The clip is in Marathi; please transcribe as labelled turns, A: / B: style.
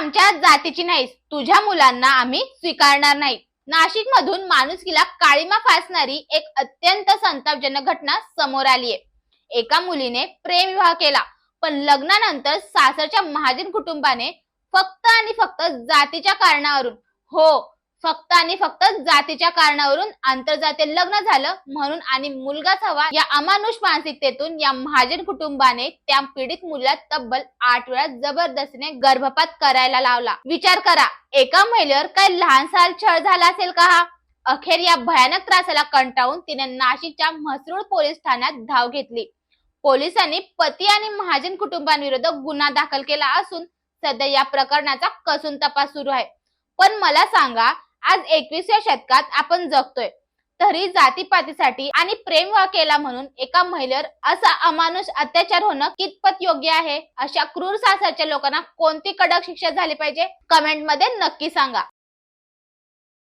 A: आमच्या जातीची नाहीस, तुझ्या मुलांना आम्ही स्वीकारणार नाही. नाशिक मधून माणुसकीला काळीमा फासणारी एक अत्यंत संतापजनक घटना समोर आली आहे. एका मुलीने प्रेमविवाह केला, पण लग्नानंतर सासरच्या महाजन कुटुंबाने फक्त आणि फक्त जातीच्या कारणावरून, हो फक्त आणि फक्त जातीच्या कारणावरून आंतरजातीय लग्न झालं म्हणून आणि मुलगाच हवा या अमानुष मानसिकतेतून या महाजन कुटुंबाने त्या पीडित मुलीला तब्बल 8 वेळा जबरदस्तीने गर्भपात करायला लावला. विचार करा, एका महिलेवर काय लहानसा छळ झाला असेल का हा? अखेर या भयानक त्रासाला कंटाळून तिने नाशिकच्या म्हसरूळ पोलीस ठाण्यात धाव घेतली. पोलिसांनी पती आणि महाजन कुटुंबांविरुद्ध गुन्हा दाखल केला असून सध्या या प्रकरणाचा कसून तपास सुरू आहे. पण मला सांगा, आज 21व्या शतकात आपण जगतोय, तरी जातीपातीसाठी आणि प्रेमविवाह केला म्हणून एका महिलेवर असा अमानुष अत्याचार होणं कितपत योग्य आहे? अशा क्रूर सासरच्या लोकांना कोणती कडक शिक्षा झाली पाहिजे? कमेंट मध्ये नक्की सांगा.